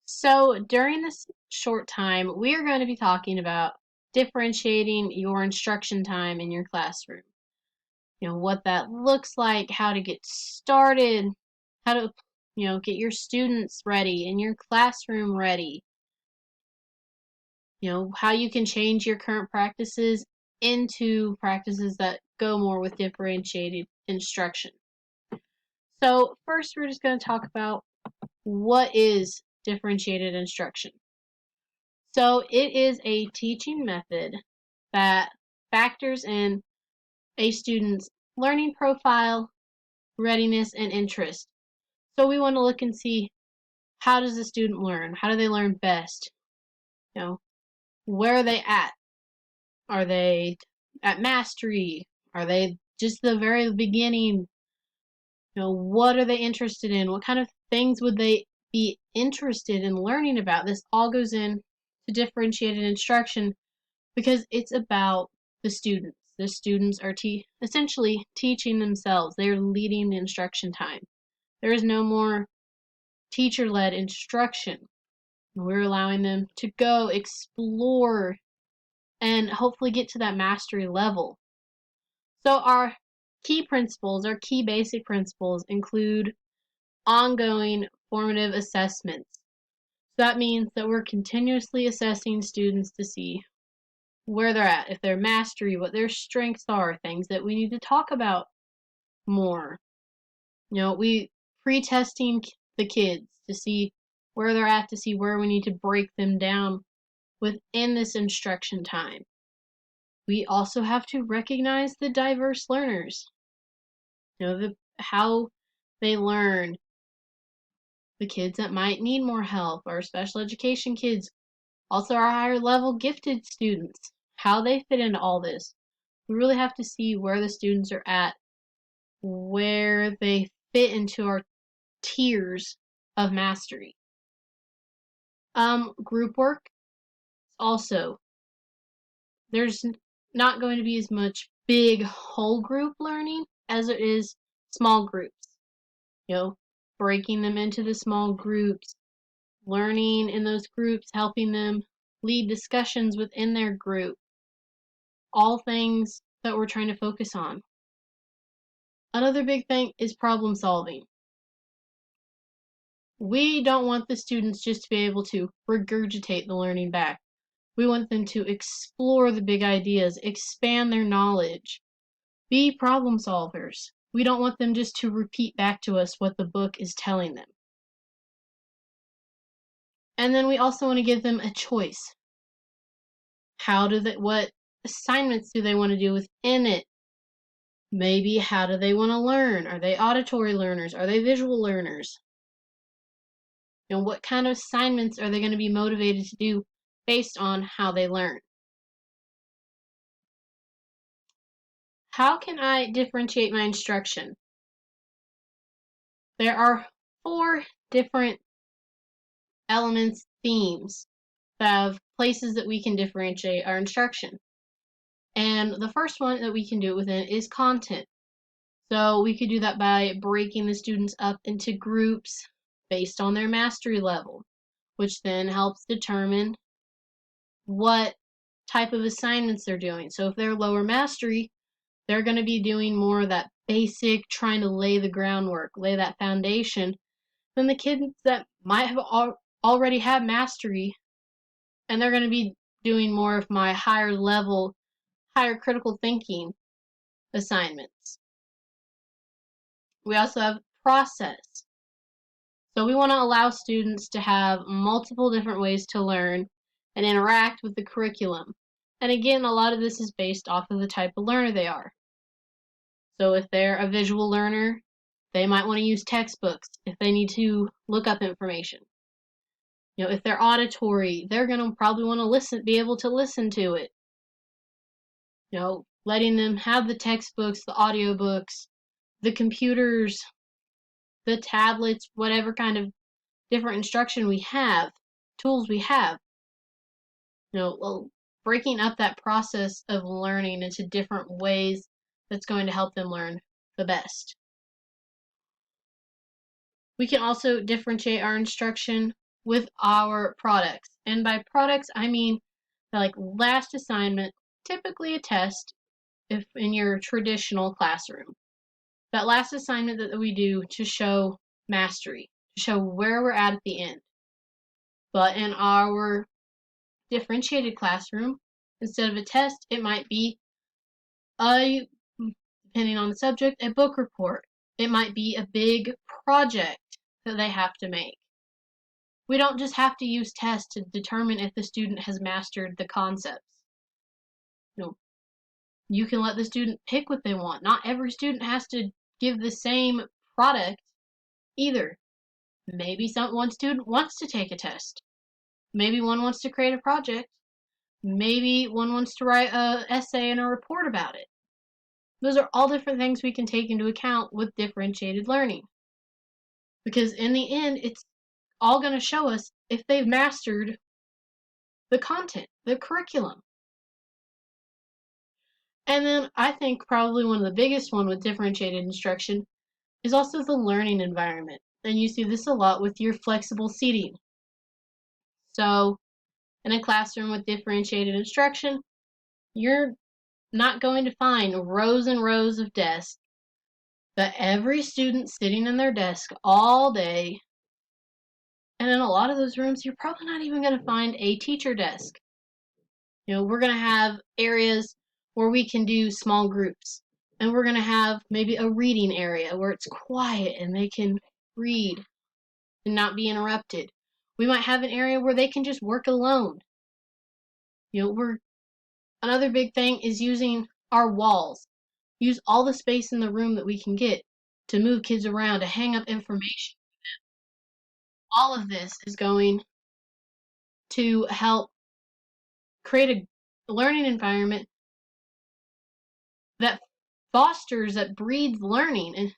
So, during this short time, we are going to be talking about differentiating your instruction time in your classroom. What that looks like, how to get started, how to, get your students ready and your classroom ready. How you can change your current practices into practices that go more with differentiated instruction. So, first, we're just going to talk about what is differentiated instruction. So it is a teaching method that factors in a student's learning profile, readiness, and interest. So we want to look and see, how does the student learn? How do they learn best? You know, where are they at? Are they at mastery? Are they just the very beginning? What are they interested in? What kind of things would they be interested in learning about? This all goes in to differentiated instruction because it's about the students. The students are essentially teaching themselves. They're leading the instruction time. There is no more teacher-led instruction. We're allowing them to go explore and hopefully get to that mastery level. So our our key basic principles include ongoing formative assessments. So that means that we're continuously assessing students to see where they're at, if their mastery, what their strengths are, things that we need to talk about more. We pre-testing the kids to see where they're at, to see where we need to break them down within this instruction time. We also have to recognize the diverse learners. How they learn. The kids that might need more help, our special education kids, also our higher level gifted students, how they fit into all this. We really have to see where the students are at, where they fit into our tiers of mastery. Group work, also, there's not going to be as much big whole group learning as it is small groups. Breaking them into the small groups, learning in those groups, helping them lead discussions within their group. All things that we're trying to focus on. Another big thing is problem solving. We don't want the students just to be able to regurgitate the learning back. We want them to explore the big ideas, expand their knowledge, be problem solvers. We don't want them just to repeat back to us what the book is telling them. And then we also want to give them a choice. What assignments do they want to do within it? Maybe how do they want to learn? Are they auditory learners? Are they visual learners? What kind of assignments are they going to be motivated to do based on how they learn? How can I differentiate my instruction? There are 4 different elements, themes, of places that we can differentiate our instruction. And the first one that we can do it within is content. So we could do that by breaking the students up into groups based on their mastery level, which then helps determine what type of assignments they're doing. So if they're lower mastery, they're going to be doing more of that basic, trying to lay the groundwork, lay that foundation, than the kids that might have already had mastery, and they're going to be doing more of my higher level, higher critical thinking assignments. We also have process. So we want to allow students to have multiple different ways to learn and interact with the curriculum. And again, a lot of this is based off of the type of learner they are. So if they're a visual learner, they might want to use textbooks if they need to look up information. If they're auditory, they're going to probably want to be able to listen to it. Letting them have the textbooks, the audiobooks, the computers, the tablets, whatever kind of different instruction we have, tools we have. Breaking up that process of learning into different ways that's going to help them learn the best. We can also differentiate our instruction with our products. And by products, I mean like last assignment, typically a test if in your traditional classroom. That last assignment that we do to show mastery, to show where we're at the end. But in our differentiated classroom, instead of a test, it might be depending on the subject, a book report. It might be a big project that they have to make. We don't just have to use tests to determine if the student has mastered the concepts. No, you can let the student pick what they want. Not every student has to give the same product either. Maybe one student wants to take a test. Maybe one wants to create a project. Maybe one wants to write an essay and a report about it. Those are all different things we can take into account with differentiated learning. Because in the end, it's all going to show us if they've mastered the content, the curriculum. And then I think probably one of the biggest one with differentiated instruction is also the learning environment. And you see this a lot with your flexible seating. So in a classroom with differentiated instruction, you're not going to find rows and rows of desks, but every student sitting in their desk all day. And in a lot of those rooms, you're probably not even going to find a teacher desk. We're going to have areas where we can do small groups. And we're going to have maybe a reading area where it's quiet and they can read and not be interrupted. We might have an area where they can just work alone. Another big thing is using our walls. Use all the space in the room that we can get to move kids around, to hang up information. All of this is going to help create a learning environment that fosters, that breeds learning. And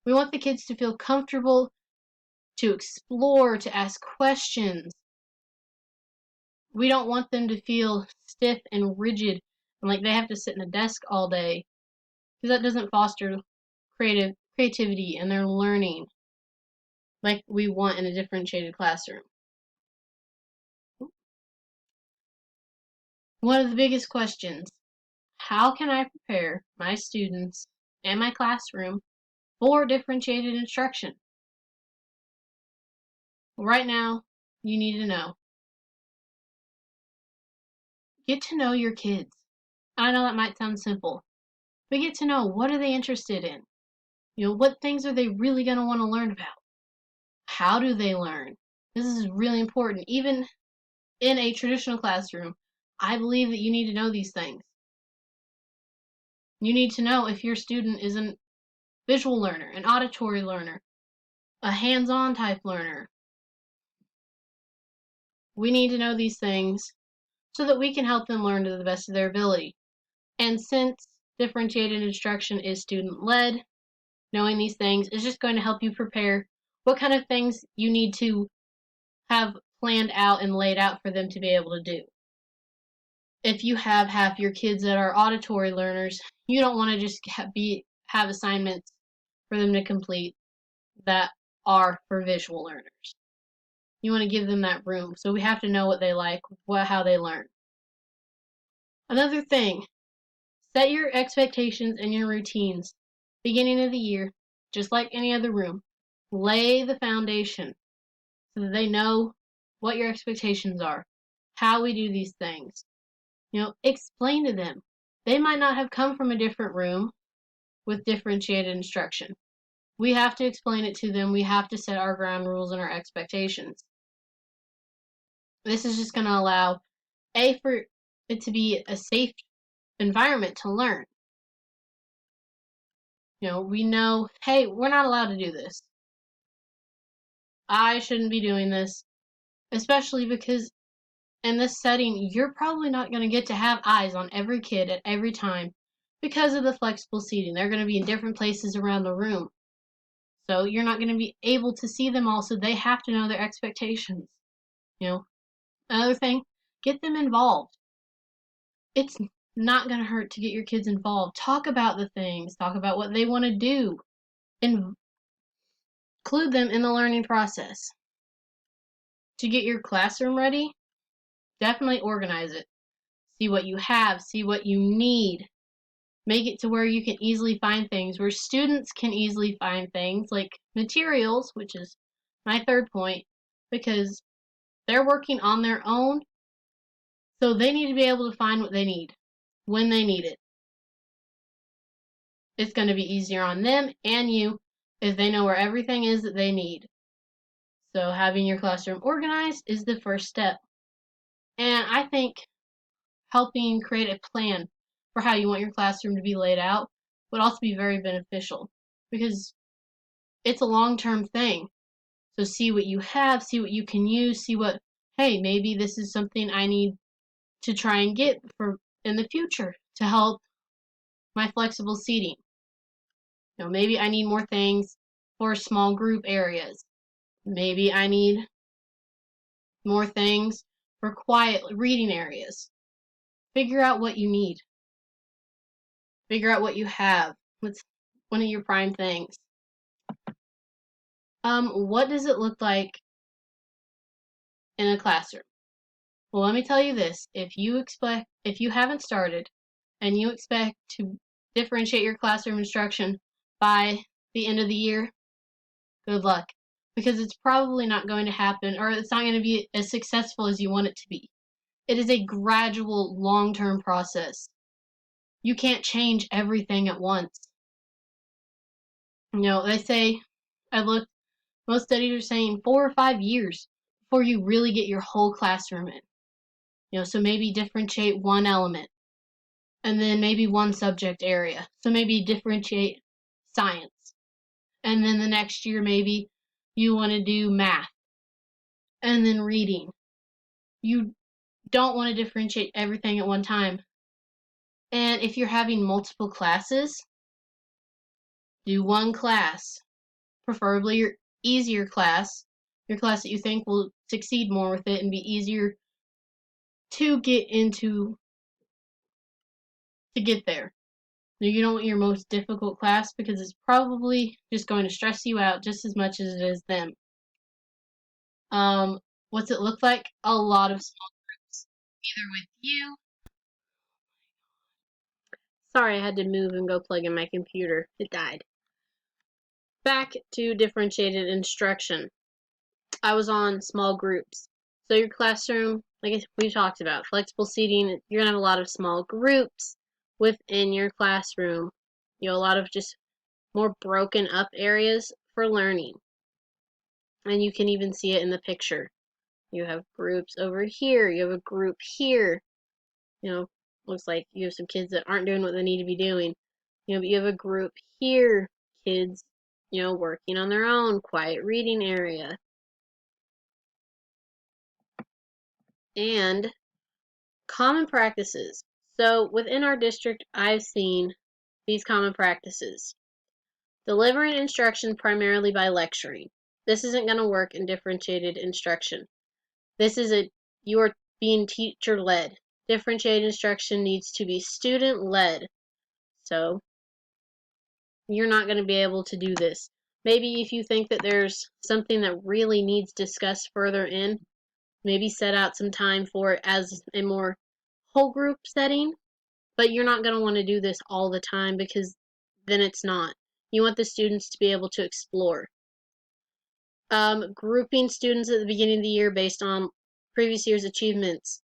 we want the kids to feel comfortable, to explore, to ask questions. We don't want them to feel stiff and rigid and like they have to sit in a desk all day, because that doesn't foster creativity and their learning like we want in a differentiated classroom. One of the biggest questions: how can I prepare my students and my classroom for differentiated instruction? Right now, you need to know. Get to know your kids. I know that might sound simple, but get to know, what are they interested in? What things are they really going to want to learn about? How do they learn? This is really important. Even in a traditional classroom, I believe that you need to know these things. You need to know if your student is a visual learner, an auditory learner, a hands-on type learner. We need to know these things so that we can help them learn to the best of their ability. And since differentiated instruction is student-led, knowing these things is just going to help you prepare what kind of things you need to have planned out and laid out for them to be able to do. If you have half your kids that are auditory learners, you don't want to just have assignments for them to complete that are for visual learners. You want to give them that room. So we have to know what they like, how they learn. Another thing, set your expectations and your routines. Beginning of the year, just like any other room, lay the foundation so that they know what your expectations are, how we do these things. Explain to them. They might not have come from a different room with differentiated instruction. We have to explain it to them. We have to set our ground rules and our expectations. This is just going to allow, for it to be a safe environment to learn. We know, hey, we're not allowed to do this. I shouldn't be doing this, especially because in this setting, you're probably not going to get to have eyes on every kid at every time because of the flexible seating. They're going to be in different places around the room. So you're not going to be able to see them all, so they have to know their expectations. Another thing, get them involved. It's not going to hurt to get your kids involved. Talk about the things. Talk about what they want to do. Include them in the learning process. to get your classroom ready, definitely organize it. See what you have, see what you need. Make it to where you can easily find things, where students can easily find things like materials, which is my third point, because they're working on their own, so they need to be able to find what they need when they need it. It's going to be easier on them and you if they know where everything is that they need. So having your classroom organized is the first step. And I think helping create a plan for how you want your classroom to be laid out would also be very beneficial because it's a long-term thing. So see what you have, see what you can use, see what, hey, maybe this is something I need to try and get for in the future to help my flexible seating. Maybe I need more things for small group areas. Maybe I need more things for quiet reading areas. Figure out what you need. Figure out what you have. What's one of your prime things? What does it look like in a classroom? Well, let me tell you this. If you haven't started and you expect to differentiate your classroom instruction by the end of the year, good luck. Because it's probably not going to happen, or it's not going to be as successful as you want it to be. It is a gradual, long-term process. You can't change everything at once. They say, most studies are saying 4 or 5 years before you really get your whole classroom in. So maybe differentiate one element, and then maybe one subject area. So maybe differentiate science. And then the next year, maybe you want to do math, and then reading. You don't want to differentiate everything at one time. And if you're having multiple classes, do one class, preferably your easier class, your class that you think will succeed more with it and be easier to get there. You don't want your most difficult class because it's probably just going to stress you out just as much as it is them. What's it look like? A lot of small groups, either with you. Sorry, I had to move and go plug in my computer. It died. Back to differentiated instruction. I was on small groups. So your classroom, like we talked about, flexible seating, you're gonna have a lot of small groups within your classroom. A lot of just more broken up areas for learning. And you can even see it in the picture. You have groups over here, you have a group here. Looks like you have some kids that aren't doing what they need to be doing. But you have a group here, kids, working on their own, quiet reading area. And common practices. So within our district, I've seen these common practices. Delivering instruction primarily by lecturing. This isn't going to work in differentiated instruction. You are being teacher-led. Differentiated instruction needs to be student-led. So you're not going to be able to do this. Maybe if you think that there's something that really needs discussed further in, maybe set out some time for it as a more whole group setting, but you're not going to want to do this all the time because then it's not. You want the students to be able to explore. Grouping students at the beginning of the year based on previous year's achievements,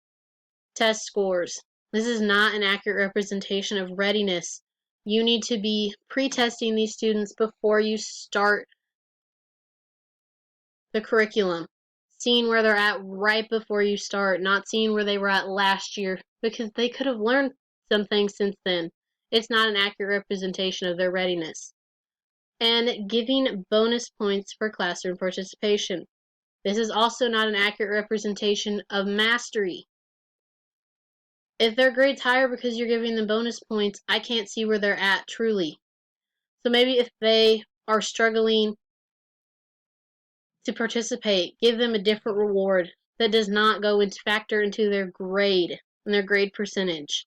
test scores. This is not an accurate representation of readiness. You need to be pre-testing these students before you start the curriculum. Seeing where they're at right before you start, not seeing where they were at last year, because they could have learned some things since then. It's not an accurate representation of their readiness. And giving bonus points for classroom participation. This is also not an accurate representation of mastery. If their grade's higher because you're giving them bonus points, I can't see where they're at truly. So maybe if they are struggling to participate, give them a different reward that does not factor into their grade and their grade percentage.